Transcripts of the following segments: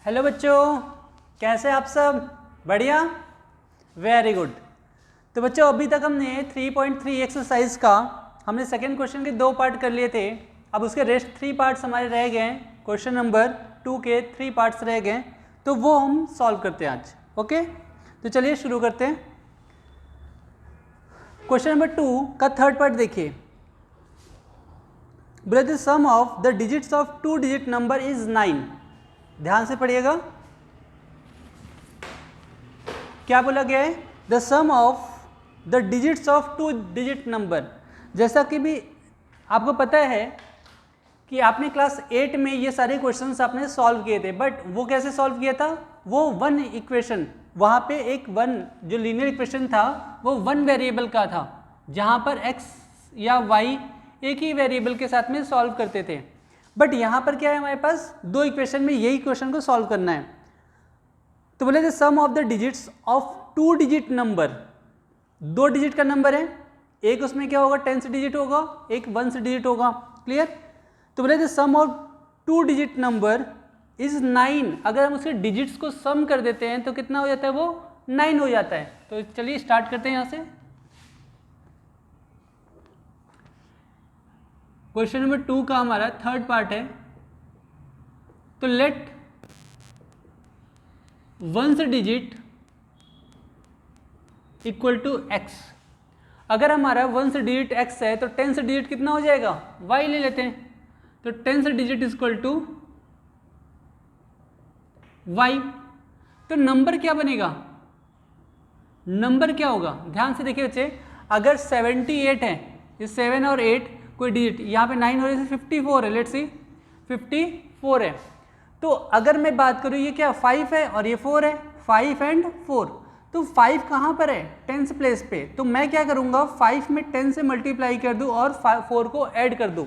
Hello बच्चों, कैसे आप सब? बढ़िया, वेरी गुड। तो बच्चों अभी तक हमने 3.3 एक्सरसाइज का हमने सेकेंड क्वेश्चन के 2 पार्ट कर लिए थे। अब उसके रेस्ट 3 पार्ट्स हमारे रह गए हैं। क्वेश्चन नंबर 2 के 3 पार्ट्स रह गए, तो वो हम सॉल्व करते हैं आज। ओके, तो चलिए शुरू करते हैं। क्वेश्चन नंबर 2 का थर्ड पार्ट देखिए। बोले the sum of the digits of 2 digit number is 9। ध्यान से पढ़िएगा, क्या बोला गया है? The sum of the digits of 2 digit number. जैसा कि भी आपको पता है कि आपने क्लास 8 में ये सारे क्वेश्चंस आपने सॉल्व किए थे, बट वो कैसे सॉल्व किया था? वो वन इक्वेशन, वहाँ पे एक वन जो लीनियर इक्वेशन था वो वन वेरिएबल का था, जहाँ पर x या y एक ही वेरिएबल के साथ में सॉल्व करते थे। बट यहाँ पर क्या है, हमारे पास 2 इक्वेशन में यही क्वेश्चन को सॉल्व करना है। तो बोले the sum of the digits of 2 digit number, 2 digit का नंबर है, एक उसमें क्या होगा 10 डिजिट होगा, एक 1 डिजिट होगा। क्लियर? तो बोले the sum of 2 digit number is 9। अगर हम उसके डिजिट्स को सम कर देते हैं तो कितना हो जाता है? वो 9 हो जाता है। तो चलिए स्टार्ट करते हैं यहाँ से। क्वेश्चन नंबर 2 का हमारा थर्ड पार्ट है। तो let 1 digit equal to x। अगर हमारा 1 डिजिट x है तो 10 डिजिट कितना हो जाएगा? y ले लेते हैं। तो 10 डिजिट इक्वल टू y। तो नंबर क्या बनेगा? नंबर क्या होगा? ध्यान से देखिए बच्चे, अगर 78 है, ये 7 और 8 कोई डिजिट, यहाँ पे 9 और 54 है, लेट्स सी 54 है। तो अगर मैं बात करूँ, ये क्या 5 है और ये 4 है, 5 एंड 4। तो 5 कहाँ पर है? 10th प्लेस पे। तो मैं क्या करूँगा, 5 में 10 से मल्टीप्लाई कर दूँ और 4 को ऐड कर दूँ।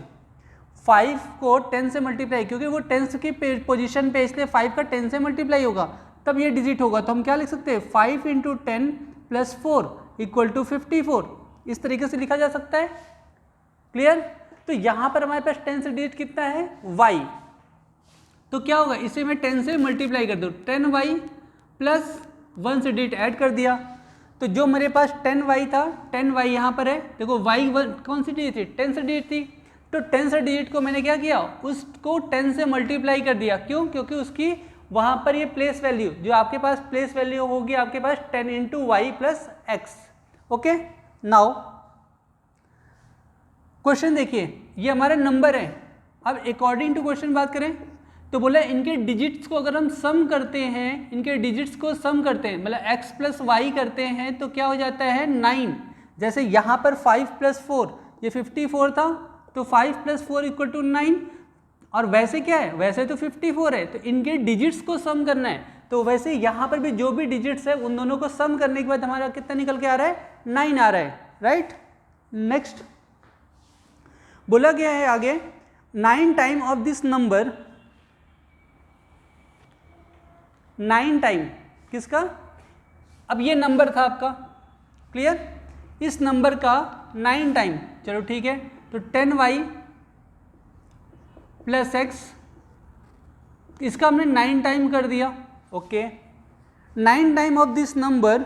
5 को 10 से मल्टीप्लाई, क्योंकि वो 10 की पोजीशन पे, इसलिए 5 का 10 से मल्टीप्लाई होगा तब ये डिजिट होगा। तो हम क्या लिख सकते हैं? 5 इंटू 10 प्लस 4 इक्वल टू 54। इस तरीके से लिखा जा सकता है। क्लियर? तो यहाँ पर हमारे पास 10 से डिजिट कितना है? y। तो क्या होगा, इसे मैं 10 से मल्टीप्लाई कर दूँ, 10y प्लस 1 से डिजिट ऐड कर दिया। तो जो मेरे पास 10y था, 10y यहाँ पर है। देखो y कौन सी डिजिट थी? 10 से डिजिट थी। तो 10 से डिजिट को मैंने क्या किया, उसको 10 से मल्टीप्लाई कर दिया। क्यों? क्योंकि उसकी वहाँ पर ये प्लेस वैल्यू, जो आपके पास प्लेस वैल्यू होगी आपके पास 10 into y plus x. Okay, now question देखिए, ये हमारा नंबर है। अब अकॉर्डिंग टू क्वेश्चन बात करें तो बोला इनके डिजिट्स को अगर हम सम करते हैं, इनके डिजिट्स को सम करते हैं, मतलब x प्लस वाई करते हैं, तो क्या हो जाता है? 9। जैसे यहाँ पर 5 प्लस 4, ये 54 था, तो 5 प्लस 4 इक्वल टू 9। और वैसे क्या है? वैसे तो 54 है, तो इनके डिजिट्स को सम करना है। तो वैसे यहाँ पर भी जो भी डिजिट्स है उन दोनों को सम करने के बाद हमारा कितना निकल के आ रहा है? 9 आ रहा है। राइट? नेक्स्ट बोला गया है आगे, 9 time of this number, 9 time किसका? अब ये नंबर था आपका। क्लियर? इस नंबर का 9 टाइम, चलो ठीक है, तो 10y प्लस एक्स, इसका हमने 9 टाइम कर दिया। Okay, 9 time of this number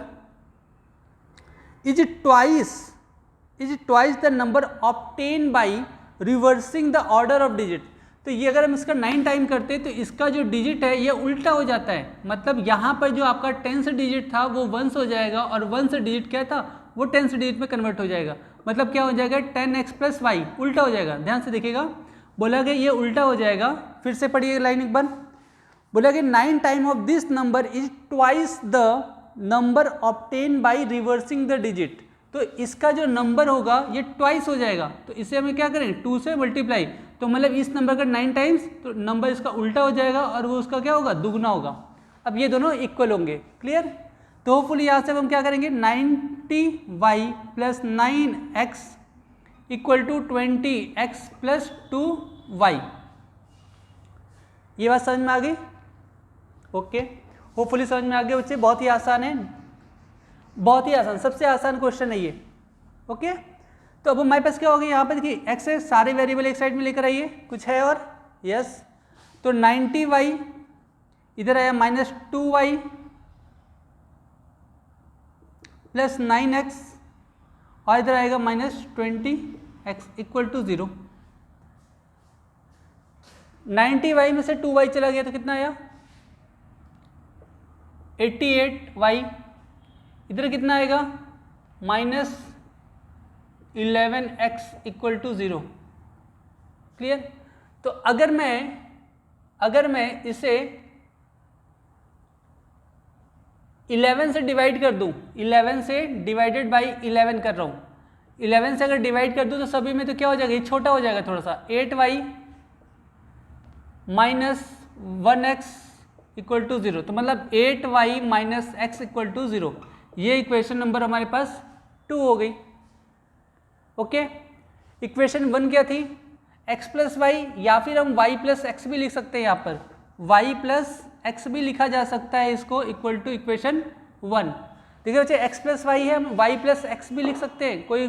is twice the number obtain by reversing the order of digit. तो ये अगर हम इसका 9 टाइम करते हैं तो इसका जो डिजिट है ये उल्टा हो जाता है। मतलब यहाँ पर जो आपका 10 डिजिट था वो 1 हो जाएगा, और 1 डिजिट क्या था? वो 10 डिजिट में कन्वर्ट हो जाएगा। मतलब क्या हो जाएगा? 10x प्लस वाई उल्टा हो जाएगा। ध्यान से देखिएगा, बोला गया ये उल्टा हो जाएगा। फिर से पढ़िए लाइन एक बार। बोला गया 9 time of this number is twice the number obtain by reversing the digit. तो इसका जो नंबर होगा ये ट्वाइस हो जाएगा। तो इसे हमें क्या करें? 2 से मल्टीप्लाई। तो मतलब इस नंबर का 9 टाइम्स, तो नंबर इसका उल्टा हो जाएगा और वो उसका क्या होगा? दुगना होगा। अब ये दोनों इक्वल होंगे। क्लियर? तो होपफुली यहाँ से हम क्या करेंगे? 90y plus 9x equal to 20x plus 2y। ये बात समझ में आ गई? ओके, होपफुली समझ में आ गया बच्चे। बहुत ही आसान है, बहुत ही आसान, सबसे आसान क्वेश्चन है ये। ओके, तो अब हमारे पास क्या होगा? यहाँ पे देखिए x है, सारे वेरिएबल एक साइड में लेकर आइए। कुछ है और? यस। तो 90y इधर आया -2y प्लस 9x और इधर आएगा -20x इक्वल टू 0। 90y में से 2y चला गया तो कितना आया 88y। इधर कितना आएगा -11x इक्वल टू 0। क्लियर। तो अगर मैं इसे 11 से डिवाइड कर दूं, 11 से डिवाइडेड बाई 11 कर रहा हूं, 11 से अगर डिवाइड कर दूं तो सभी में तो क्या हो जाएगा, ये छोटा हो जाएगा थोड़ा सा। 8y minus 1x equal to 0, तो मतलब 8y minus x equal to 0। ये इक्वेशन नंबर हमारे पास 2 हो गई। ओके, इक्वेशन 1 क्या थी, x प्लस वाई, या फिर हम y प्लस एक्स भी लिख सकते हैं। यहाँ पर y प्लस एक्स भी लिखा जा सकता है इसको, इक्वल टू इक्वेशन 1। देखिए बच्चे x प्लस वाई है, हम y प्लस एक्स भी लिख सकते हैं, कोई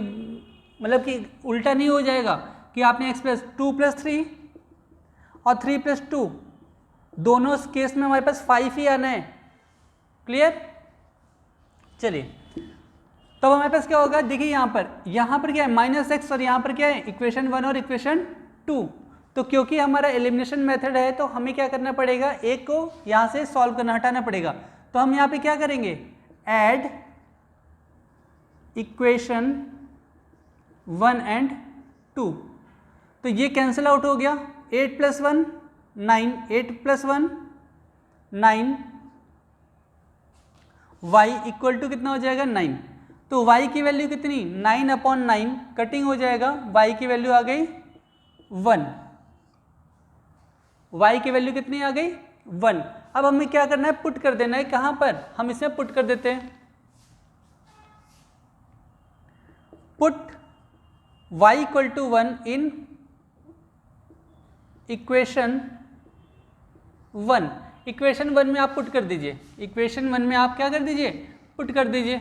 मतलब कि उल्टा नहीं हो जाएगा कि आपने x प्लस 2 प्लस 3 और 3 प्लस 2, दोनों केस में हमारे पास 5 ही आना है। क्लियर। चलिए, तब हमारे पास क्या होगा, देखिए यहाँ पर क्या है -x और यहाँ पर क्या है इक्वेशन 1 और इक्वेशन 2। तो क्योंकि हमारा एलिमिनेशन मेथड है तो हमें क्या करना पड़ेगा, एक को यहाँ से सॉल्व करना, हटाना पड़ेगा। तो हम यहाँ पे क्या करेंगे, ऐड इक्वेशन 1 एंड 2, तो ये कैंसिल आउट हो गया। 8 plus 1 9, 8 plus 1 9, y equal to कितना हो जाएगा 9। तो y की वैल्यू कितनी, 9/9 कटिंग हो जाएगा, y की वैल्यू आ गई 1। y की वैल्यू कितनी आ गई 1। अब हमें क्या करना है, पुट कर देना है। कहां पर, हम इसमें पुट कर देते हैं, put y equal to 1 in equation 1। Equation 1 में आप पुट कर दीजिए, इक्वेशन 1 में आप क्या कर दीजिए, पुट कर दीजिए।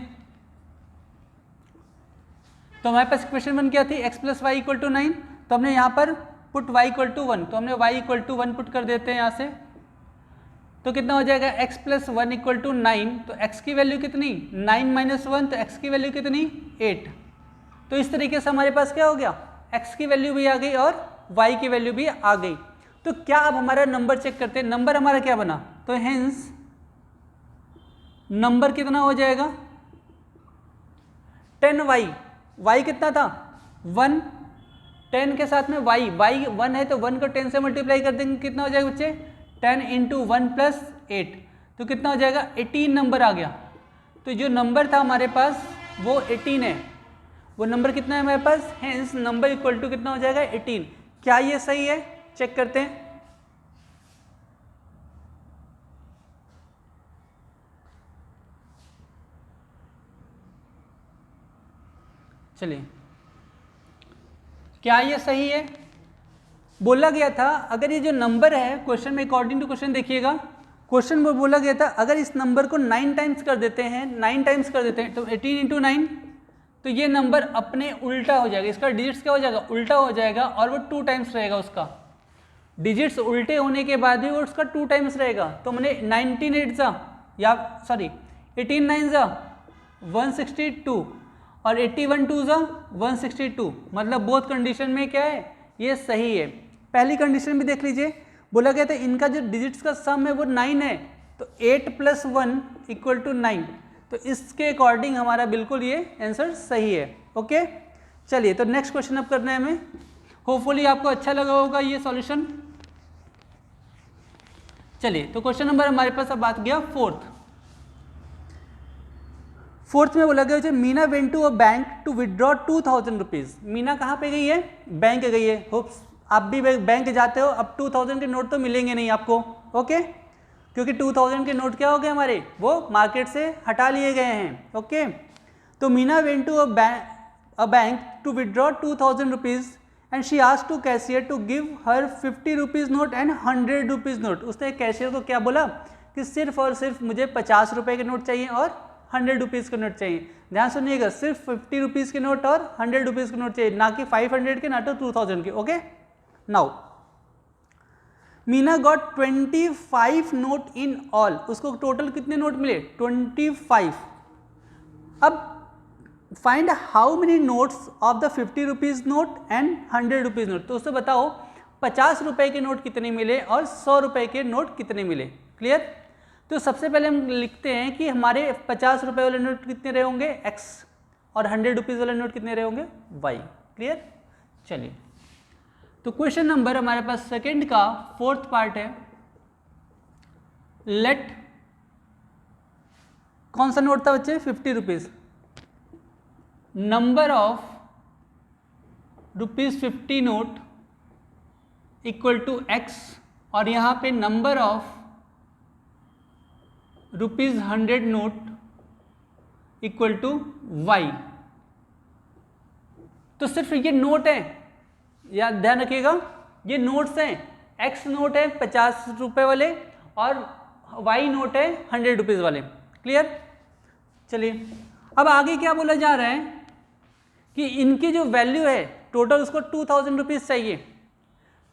तो हमारे पास इक्वेशन 1 क्या थी, x plus y equal to 9, तो हमने यहाँ पर पुट y इक्वल टू 1, तो हमने y इक्वल टू 1 पुट कर देते हैं यहाँ से। तो कितना हो जाएगा, x प्लस 1 इक्वल टू 9, तो x की वैल्यू कितनी 9 माइनस 1, तो x की वैल्यू कितनी 8। तो इस तरीके से हमारे पास क्या हो गया, x की वैल्यू भी आ गई और y की वैल्यू भी आ गई। तो क्या अब हमारा नंबर चेक करते हैं, नंबर हमारा क्या बना, तो हेंस नंबर कितना हो जाएगा 10y, y कितना था 1, 10 के साथ में y 1 है तो 1 को 10 से मल्टीप्लाई कर देंगे, कितना हो जाएगा बच्चे 10 इंटू 1 प्लस 8, तो कितना हो जाएगा 18 नंबर आ गया। तो जो नंबर था हमारे पास वो 18 है, वो नंबर कितना है हमारे पास, हेंस नंबर इक्वल टू कितना हो जाएगा 18। क्या ये सही है, चेक करते हैं। चलिए, क्या ये सही है, बोला गया था अगर ये जो नंबर है क्वेश्चन में, अकॉर्डिंग टू क्वेश्चन देखिएगा, क्वेश्चन में बोला गया था अगर इस नंबर को 9 टाइम्स कर देते हैं, 9 टाइम्स कर देते हैं तो 18 इंटू 9, तो ये नंबर अपने उल्टा हो जाएगा, इसका डिजिट्स क्या हो जाएगा, उल्टा हो जाएगा, और वो 2 टाइम्स रहेगा। उसका डिजिट्स उल्टे होने के बाद भी वो उसका 2 टाइम्स रहेगा। तो मैंने 19 8 जा, या सॉरी 18 9 जा 162 और 81 2 जा 162, मतलब बोथ कंडीशन में क्या है, ये सही है। पहली कंडीशन भी देख लीजिए, बोला गया था इनका जो डिजिट्स का सम है वो 9 है, तो 8 प्लस 1 इक्वल टू 9, तो इसके अकॉर्डिंग हमारा बिल्कुल ये आंसर सही है। ओके, चलिए तो नेक्स्ट क्वेश्चन अब करना है हमें। होपफुली आपको अच्छा लगा होगा ये सॉल्यूशन। चलिए, तो क्वेश्चन नंबर हमारे पास अब बात गया फोर्थ में बोला गया Meena went to a bank to withdraw 2000 rupees. Meena कहाँ पे गई है, बैंक गई है। होप्स आप भी बैंक जाते हो, अब 2000 के नोट तो मिलेंगे नहीं आपको, ओके, क्योंकि 2000 के नोट क्या हो गए हमारे, वो मार्केट से हटा लिए गए हैं। ओके, तो Meena went to a bank to withdraw 2000 rupees and she asked to cashier to give her 50 rupees note एंड 100 रुपीज़ नोट। उसने कैशियर को क्या बोला कि सिर्फ और सिर्फ मुझे 50 रुपये के नोट चाहिए और 100 रुपीज़ के नोट चाहिए। ध्यान सुनिएगा, सिर्फ 50 रुपीज़ के नोट और 100 रुपीज़ के नोट चाहिए, ना कि 500 के, ना तो 2000 के। Okay, now Meena got 25 note in all, उसको टोटल कितने नोट मिले 25। अब find how many notes of the 50 rupees note एंड 100 रुपीज़ नोट, तो उससे बताओ 50 रुपए के नोट कितने मिले और 100 रुपए के नोट कितने मिले। क्लियर। तो सबसे पहले हम लिखते हैं कि हमारे 50 रुपए वाले नोट कितने रहे होंगे x और 100 रुपीज़ वाले नोट कितने रहे होंगे y। क्लियर। चलिए, तो क्वेश्चन नंबर हमारे पास सेकंड का फोर्थ पार्ट है। लेट, कौन सा नोट था बच्चे 50 rupees, number of ₹50 note equal to x और यहाँ पे number of ₹100 note equal to y। तो सिर्फ ये नोट है, या ध्यान रखिएगा ये नोट्स हैं, x नोट है 50 रुपए वाले और y नोट है 100 रुपीज़ वाले। क्लियर। चलिए, अब आगे क्या बोला जा रहा है कि इनकी जो वैल्यू है टोटल उसको 2000 रुपीज़ चाहिए।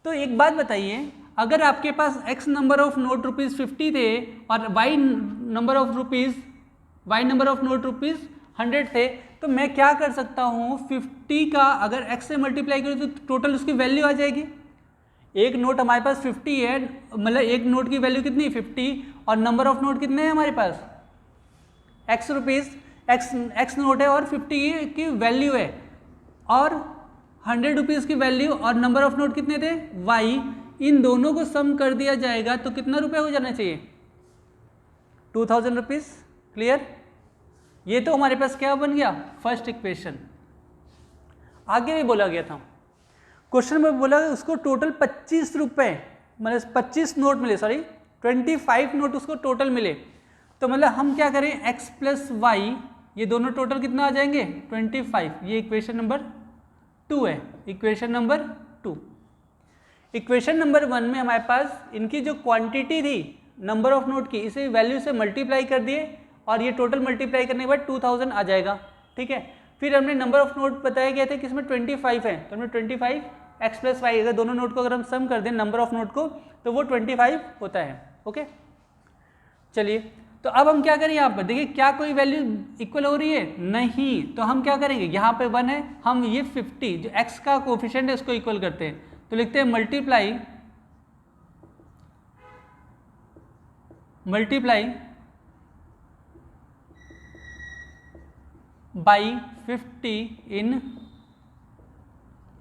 तो एक बात बताइए, अगर आपके पास x नंबर ऑफ नोट ₹50 थे और y नंबर ऑफ नोट ₹100 थे, तो मैं क्या कर सकता हूँ 50 का अगर x से मल्टीप्लाई करूँ तो टोटल उसकी वैल्यू आ जाएगी। एक नोट हमारे पास 50 है, मतलब एक नोट की वैल्यू कितनी 50 और नंबर ऑफ नोट कितने हैं हमारे पास x रुपीज़, x नोट है और 50 की वैल्यू है और 100 रुपीज़ की वैल्यू और नंबर ऑफ नोट कितने थे y। इन दोनों को सम कर दिया जाएगा तो कितना रुपए हो जाना चाहिए 2000 रुपीज़। क्लियर। ये तो हमारे पास क्या बन गया फर्स्ट इक्वेशन। आगे भी बोला गया था, क्वेश्चन में बोला उसको टोटल 25 रुपए, मतलब 25 नोट मिले, सॉरी 25 नोट उसको टोटल मिले। तो मतलब हम क्या करें x प्लस वाई, ये दोनों टोटल कितना आ जाएंगे 25। ये इक्वेशन नंबर 2 है, इक्वेशन नंबर 2। इक्वेशन नंबर 1 में हमारे पास इनकी जो क्वांटिटी थी नंबर ऑफ नोट की, इसे वैल्यू से मल्टीप्लाई कर दिए और ये टोटल मल्टीप्लाई करने के बाद 2000 आ जाएगा। ठीक है। फिर हमने नंबर ऑफ नोट बताया गया था कि इसमें 25 है, तो हमने 25 x प्लस वाई, अगर दोनों नोट को अगर हम सम कर दें नंबर ऑफ नोट को तो वो 25 होता है। ओके। चलिए, तो अब हम क्या करें, यहाँ पर देखिए क्या कोई वैल्यू इक्वल हो रही है, नहीं। तो हम क्या करेंगे, यहाँ पे 1 है, हम ये 50 जो x का कोफिशिएंट है उसको इक्वल करते हैं, तो लिखते हैं मल्टीप्लाई बाई 50 इन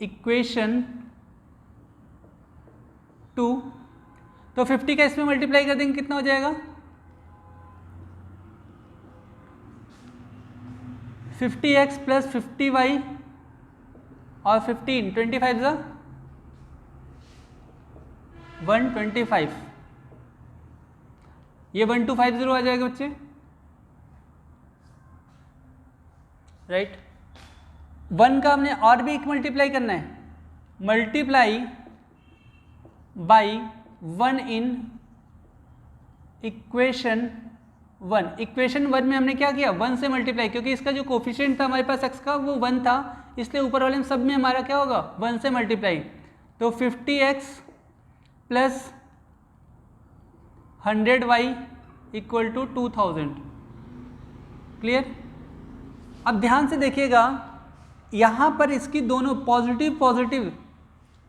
इक्वेशन 2। तो 50 का इसमें मल्टीप्लाई कर देंगे कितना हो जाएगा 50x प्लस 50y और 15 25 ज़ा 125, ये 1250 आ जाएगा बच्चे, राइट। 1 का हमने और भी एक मल्टीप्लाई करना है, multiply by 1 in equation 1। Equation 1 में हमने क्या किया 1 से मल्टीप्लाई, क्योंकि इसका जो कोफिशिएंट था हमारे पास x का वो 1 था, इसलिए ऊपर वाले सब में हमारा क्या होगा 1 से मल्टीप्लाई। तो 50x plus 100y equal to 2000। Clear. अब ध्यान से देखिएगा, यहाँ पर इसकी दोनों पॉजिटिव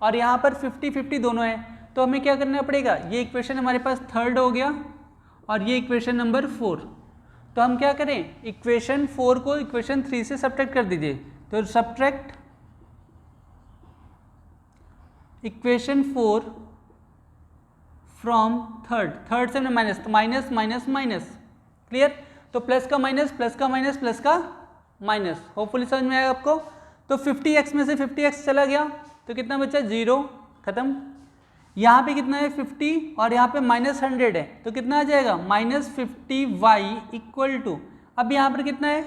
और यहाँ पर 50-50 दोनों है, तो हमें क्या करना पड़ेगा, ये इक्वेशन हमारे पास थर्ड हो गया और ये इक्वेशन नंबर 4। तो हम क्या करें, इक्वेशन 4 को इक्वेशन 3 से सब्ट्रैक्ट कर दीजिए। तो सब्ट्रैक्ट इक्वेशन 4 फ्रॉम थर्ड से माइनस, तो माइनस माइनस माइनस। क्लियर। तो प्लस का माइनस, प्लस का माइनस, प्लस का माइनस, होपफुली समझ में आएगा आपको। तो 50x में से 50x चला गया तो कितना बचा 0, खत्म। यहाँ पे कितना है 50 और यहाँ पे -100 है, तो कितना आ जाएगा -50y इक्वल टू, अब यहाँ पर कितना है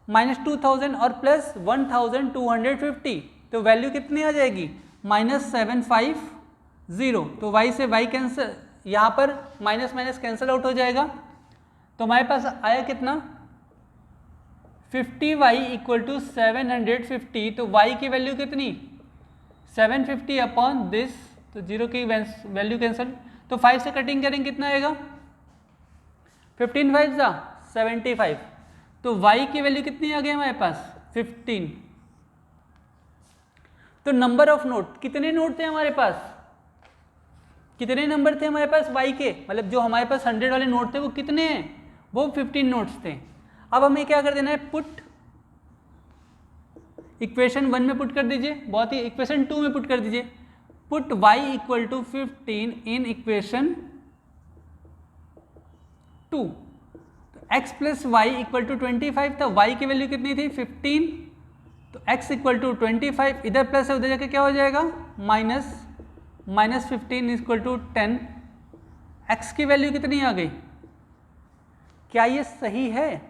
-2000 और प्लस 1250, तो वैल्यू कितनी आ जाएगी -750। तो y से y कैंसिल, यहाँ पर माइनस माइनस कैंसिल आउट हो जाएगा, तो हमारे पास आया कितना 50y इक्वल टू 750। तो y की वैल्यू कितनी 750 अपॉन दिस तो 0 की वैल्यू कैंसिल, तो 5 से कटिंग करेंगे कितना आएगा, 15 5 जा 75, तो y की वैल्यू कितनी आ गई हमारे पास 15। तो नंबर ऑफ नोट, कितने नोट थे हमारे पास, कितने नंबर थे हमारे पास y के, मतलब जो हमारे पास 100 वाले नोट थे वो कितने हैं, वो 15 नोट्स थे। अब हमें क्या कर देना है, पुट इक्वेशन 1 में पुट कर दीजिए, बहुत ही इक्वेशन 2 में पुट कर दीजिए, put y equal to 15 in equation 2, तो x plus y equal to 25 था, y की वैल्यू कितनी थी 15, तो x इक्वल टू 25, इधर प्लस है उधर जाके क्या हो जाएगा माइनस 15 इक्वल टू 10, x की वैल्यू कितनी आ गई, क्या ये सही है,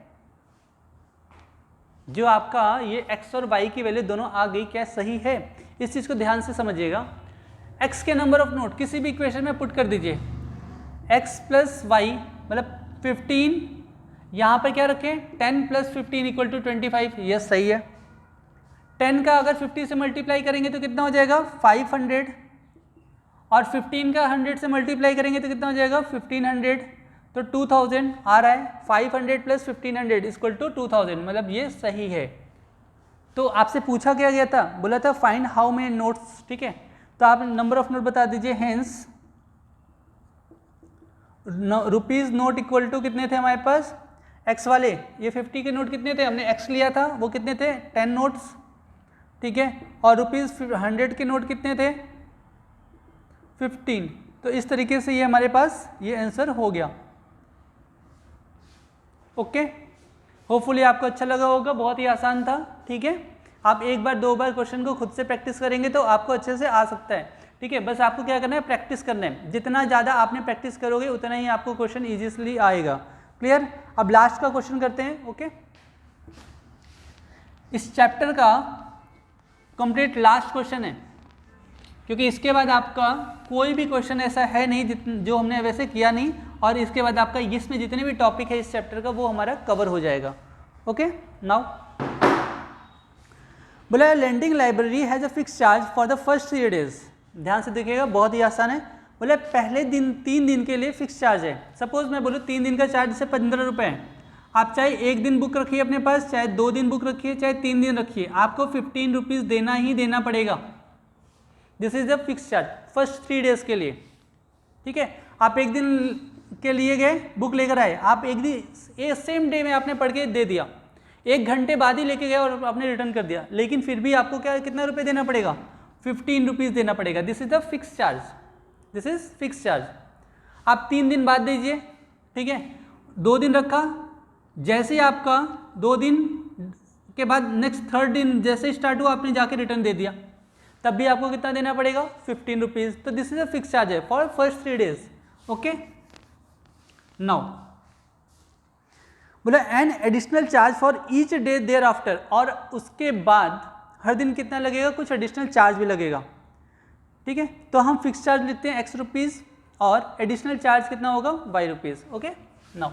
जो आपका ये x और y की वैल्यू दोनों आ गई, क्या सही है, इस चीज़ को ध्यान से समझिएगा। x के नंबर ऑफ नोट किसी भी इक्वेशन में पुट कर दीजिए, x प्लस वाई मतलब 15, यहाँ पर क्या रखें 10 प्लस 15 इक्वल टू 25, यह सही है। 10 का अगर 50 से मल्टीप्लाई करेंगे तो कितना हो जाएगा 500, और 15 का 100 से मल्टीप्लाई करेंगे तो कितना हो जाएगा 1500, तो 2000 आ रहा है, 500 प्लस 1500 इक्वल टू 2000, मतलब ये सही है। तो आपसे पूछा क्या गया था, बोला था फाइंड हाउ मेनी नोट्स, ठीक है, तो आप नंबर ऑफ नोट बता दीजिए, hence rupees note equal to कितने थे हमारे पास, एक्स वाले ये 50 के नोट कितने थे, हमने एक्स लिया था वो कितने थे 10 नोट्स, ठीक है, और रुपीज़ 100 के नोट कितने थे 15, तो इस तरीके से ये हमारे पास ये आंसर हो गया। ओके, होपफुली आपको अच्छा लगा होगा, बहुत ही आसान था, ठीक है, आप एक बार दो बार क्वेश्चन को खुद से प्रैक्टिस करेंगे तो आपको अच्छे से आ सकता है, ठीक है, बस आपको क्या करना है प्रैक्टिस करना है, जितना ज़्यादा आपने प्रैक्टिस करोगे उतना ही आपको क्वेश्चन ईजीली आएगा। क्लियर, अब लास्ट का क्वेश्चन करते हैं। ओके, इस चैप्टर का कंप्लीट लास्ट क्वेश्चन है, क्योंकि इसके बाद आपका कोई भी क्वेश्चन ऐसा है नहीं जो हमने वैसे किया नहीं, और इसके बाद आपका इसमें जितने भी टॉपिक है इस चैप्टर का वो हमारा कवर हो जाएगा। ओके, नाउ बोला lending library has a fix charge for the first 3 days, ध्यान से देखिएगा बहुत ही आसान है, बोले पहले दिन 3 दिन के लिए फिक्स चार्ज है। सपोज मैं बोलूँ 3 दिन का चार्ज से 15 रुपये है, आप चाहे 1 दिन बुक रखिए अपने पास, चाहे 2 दिन बुक रखिए, चाहे 3 दिन रखिए, आपको 15 रुपीज़ देना ही देना पड़ेगा। This is the fix charge first 3 days के लिए, ठीक है। आप 1 दिन के लिए गए बुक लेकर आए, आप 1 दिन सेम डे में आपने पढ़ के दे दिया, 1 घंटे बाद ही लेके गए और आपने रिटर्न कर दिया, लेकिन फिर भी आपको क्या कितना रुपये देना पड़ेगा 15 रुपीज़ देना पड़ेगा। This is the fix charge, this is fix charge. आप 3 दिन बाद दीजिए, ठीक है, 2 दिन रखा, जैसे ही आपका 2 दिन के बाद नेक्स्ट 3rd दिन जैसे स्टार्ट हुआ आपने जाके रिटर्न दे दिया, तब भी आपको कितना देना पड़ेगा 15 रुपीज़। तो this is a fix charge है for first 3 days। Okay, now बोला an additional charge for each day thereafter, और उसके बाद हर दिन कितना लगेगा, कुछ एडिशनल चार्ज भी लगेगा, ठीक है। तो हम फिक्स चार्ज लिखते हैं x रुपीज़ और एडिशनल चार्ज कितना होगा y रुपीज़। ओके, नाउ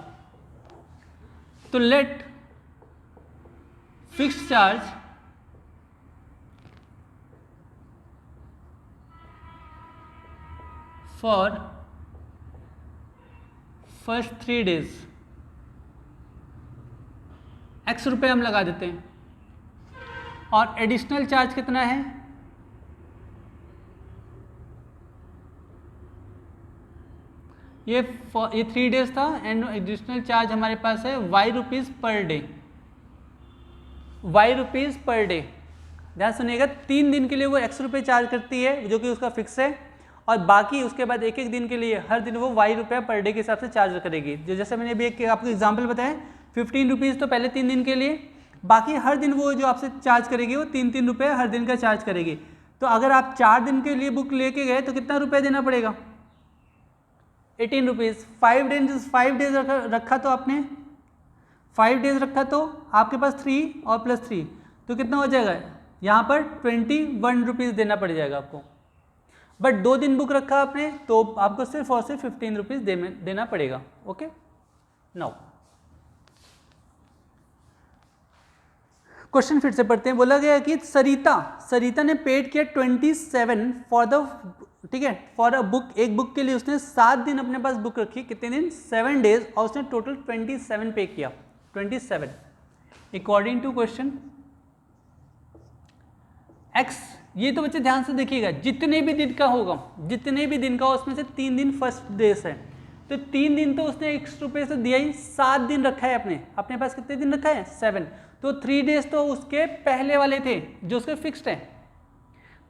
तो let fix charge for first 3 days x रुपये हम लगा देते हैं, और एडिशनल चार्ज कितना है, ये 3 days था, एंड एडिशनल चार्ज हमारे पास है y rupees per day, y rupees per day. ध्यान सुनिएगा, 3 दिन के लिए वो x रुपये चार्ज करती है जो कि उसका फिक्स है, और बाकी उसके बाद 1-1 दिन के लिए हर दिन वो y रुपया पर डे के हिसाब से चार्ज करेगी। जो जैसे मैंने अभी एक आपको एग्जांपल बताया 15 रुपीज़ तो पहले 3 दिन के लिए, बाकी हर दिन वो जो आपसे चार्ज करेगी वो 3-3 रुपये हर दिन का चार्ज करेगी। तो अगर आप 4 दिन के लिए बुक लेके गए तो कितना रुपये देना पड़ेगा 18 रुपीज़। 5 डेज रखा तो आपने 5 डेज रखा तो आपके पास 3 और प्लस 3 तो कितना हो जाएगा, यहाँ पर 21 रुपीज़ देना पड़ जाएगा आपको। बट 2 दिन बुक रखा आपने तो आपको सिर्फ और सिर्फ 15 रुपीज़ देना पड़ेगा। ओके, नाउ क्वेश्चन फिर से पढ़ते हैं। बोला गया कि सरिता ने पेड किया 27 ठीक है, फॉर अ बुक, एक बुक के लिए उसने 7 दिन अपने पास बुक रखी, कितने दिन, 7 डेज, और उसने टोटल 27 पे किया, 27 अकॉर्डिंग टू क्वेश्चन एक्स। ये तो बच्चे ध्यान से देखिएगा, जितने भी दिन का होगा, जितने भी दिन का हो उसमें से 3 दिन फर्स्ट डेज है, तो 3 दिन तो उसने ₹X से दिया ही, 7 दिन रखा है अपने पास कितने दिन रखा है, 7, तो 3 डेज तो उसके पहले वाले थे जो उसके फिक्स्ड है,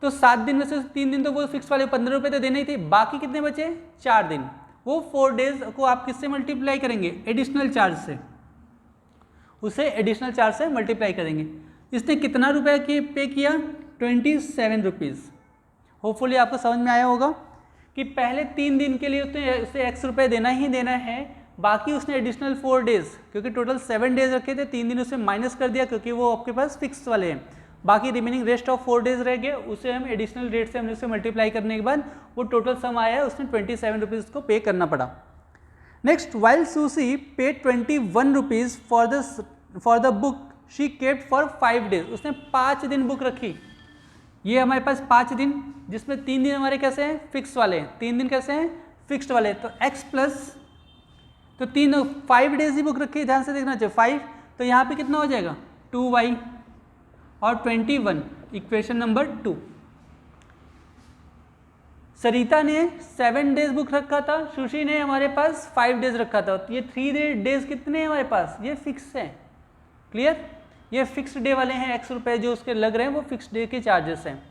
तो 7 दिन में से 3 दिन तो वो फिक्स वाले ₹15 तो देने ही थे, बाकी कितने बचे, 4 दिन, वो 4 डेज को आप किससे मल्टीप्लाई करेंगे, एडिशनल चार्ज से, उसे एडिशनल चार्ज से मल्टीप्लाई करेंगे। इसने कितना रुपए पे किया, ₹27। होपफुली आपको समझ में आया होगा कि पहले 3 दिन के लिए उसे ₹X देना ही देना है, बाकी उसने एडिशनल 4 डेज, क्योंकि टोटल 7 डेज रखे थे, 3 दिन उससे माइनस कर दिया क्योंकि वो आपके पास फिक्स वाले हैं, बाकी रिमेनिंग रेस्ट ऑफ 4 डेज रह गए, उसे हम एडिशनल रेट से हमने उसे मल्टीप्लाई करने के बाद वो टोटल सम आया है, उसने ₹27 को पे करना पड़ा। Next, while sushi paid ₹21 for the book she kept for 5 days, उसने 5 दिन बुक रखी, ये हमारे पास 5 दिन, जिसमें 3 दिन हमारे कैसे हैं, फिक्स वाले हैं, 3 दिन कैसे हैं, फिक्स्ड वाले, तो x प्लस, तो 5 डेज ही बुक रखी, ध्यान से देखना चाहिए, 5, तो यहाँ पे कितना हो जाएगा, 2y और 21, इक्वेशन नंबर 2। सरिता ने 7 डेज बुक रखा था, सुशी ने हमारे पास 5 डेज रखा था, तो ये 3 डेज कितने हैं हमारे पास, ये फिक्स है, क्लियर, ये फिक्स्ड डे वाले हैं, ₹X जो उसके लग रहे हैं वो फिक्स्ड डे के चार्जेस हैं।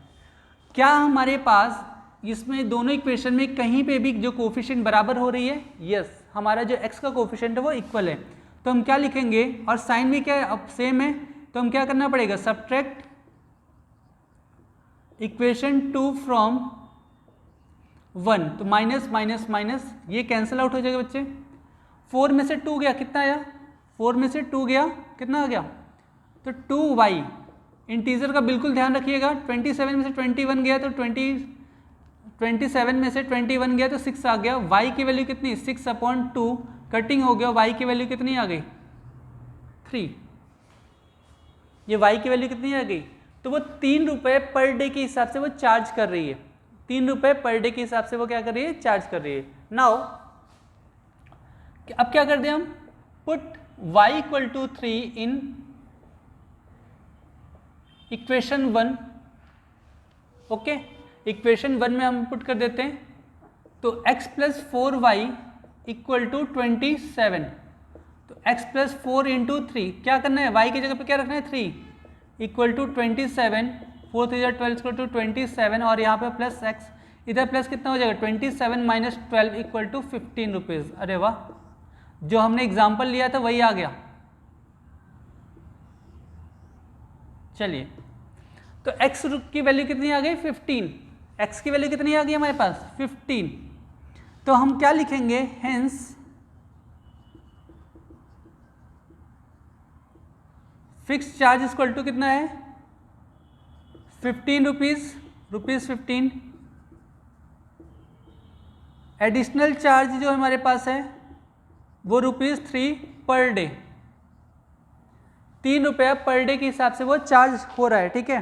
क्या हमारे पास इसमें दोनों इक्वेशन में कहीं पे भी जो कोफिशिएंट बराबर हो रही है, यस, हमारा जो x का कोफिशिएंट है वो इक्वल है, तो हम क्या लिखेंगे, और साइन भी क्या है, अब सेम है, तो हम क्या करना पड़ेगा, सब्ट्रैक्ट इक्वेशन 2 फ्रॉम 1, तो माइनस माइनस माइनस, ये कैंसिल आउट हो जाएगा बच्चे, 4 में से 2 गया, कितना आया, 4 में से 2 गया, कितना आ गया, तो 2y, इंटीजर का बिल्कुल ध्यान रखिएगा, 27 में से 21 गया तो 27 में से 21 गया तो 6 आ गया, y की वैल्यू कितनी, 6/2, कटिंग हो गया, y की वैल्यू कितनी आ गई, 3, ये y की वैल्यू कितनी आ गई, तो वो ₹3 पर डे के हिसाब से वो चार्ज कर रही है, ₹3 पर डे के हिसाब से वो क्या कर रही है, चार्ज कर रही है। नाउ अब क्या कर दें हम, पुट y = 3 इन इक्वेशन 1, ओके, इक्वेशन 1 में हम पुट कर देते हैं, तो x + 4y = 27, तो x + 4 × 3, क्या करना है, y की जगह पे क्या रखना है, 3 = 27, 4 3 12 = 27, और यहाँ पे प्लस x, इधर प्लस कितना हो जाएगा, 27 - 12 = ₹15। अरे वाह, जो हमने एग्जाम्पल लिया था वही आ गया। चलिए, तो x की वैल्यू कितनी आ गई, 15, x की वैल्यू कितनी आ गई हमारे पास, 15, तो हम क्या लिखेंगे, hence fix charge equal to कितना है, ₹15, एडिशनल चार्ज जो हमारे पास है वो ₹3 पर डे, ₹3 पर डे के हिसाब से वो चार्ज हो रहा है, ठीक है।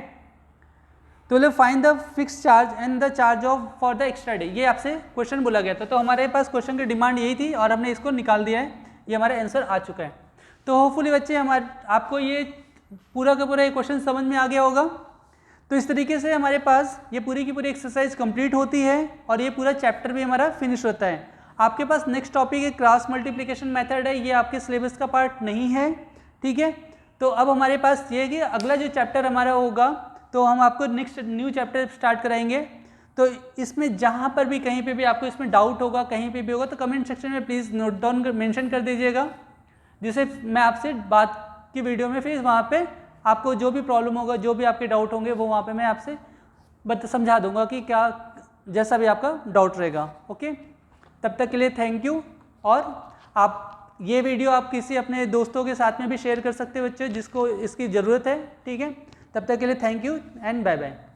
तो ले find the fix charge and the charge of for the extra day, ये आपसे क्वेश्चन बोला गया था, तो हमारे पास क्वेश्चन की डिमांड यही थी और हमने इसको निकाल दिया है, ये हमारा आंसर आ चुका है। तो होपफुली बच्चे आपको ये पूरा का पूरा ये क्वेश्चन समझ में आ गया होगा। तो इस तरीके से हमारे पास ये पूरी की पूरी एक्सरसाइज कंप्लीट होती है और ये पूरा चैप्टर भी हमारा फिनिश होता है। आपके पास नेक्स्ट टॉपिक है क्रॉस मल्टीप्लिकेशन मेथड है, ये आपके सिलेबस का पार्ट नहीं है, ठीक है। तो अब हमारे पास ये है कि अगला जो चैप्टर हमारा होगा तो हम आपको नेक्स्ट न्यू चैप्टर स्टार्ट कराएंगे। तो इसमें जहाँ पर भी कहीं पे भी आपको इसमें डाउट होगा, कहीं पे भी होगा, तो कमेंट सेक्शन में प्लीज़ नोट डाउन मेंशन कर दीजिएगा, जिससे मैं आपसे बात की वीडियो में फिर वहाँ पे आपको जो भी प्रॉब्लम होगा, जो भी आपके डाउट होंगे वो वहाँ पे मैं आपसे समझा दूंगा कि क्या जैसा भी आपका डाउट रहेगा। ओके, तब तक के लिए थैंक यू। और आप ये वीडियो आप किसी अपने दोस्तों के साथ में भी शेयर कर सकते हो बच्चों जिसको इसकी ज़रूरत है, ठीक है। तब तक के लिए thank you and bye bye.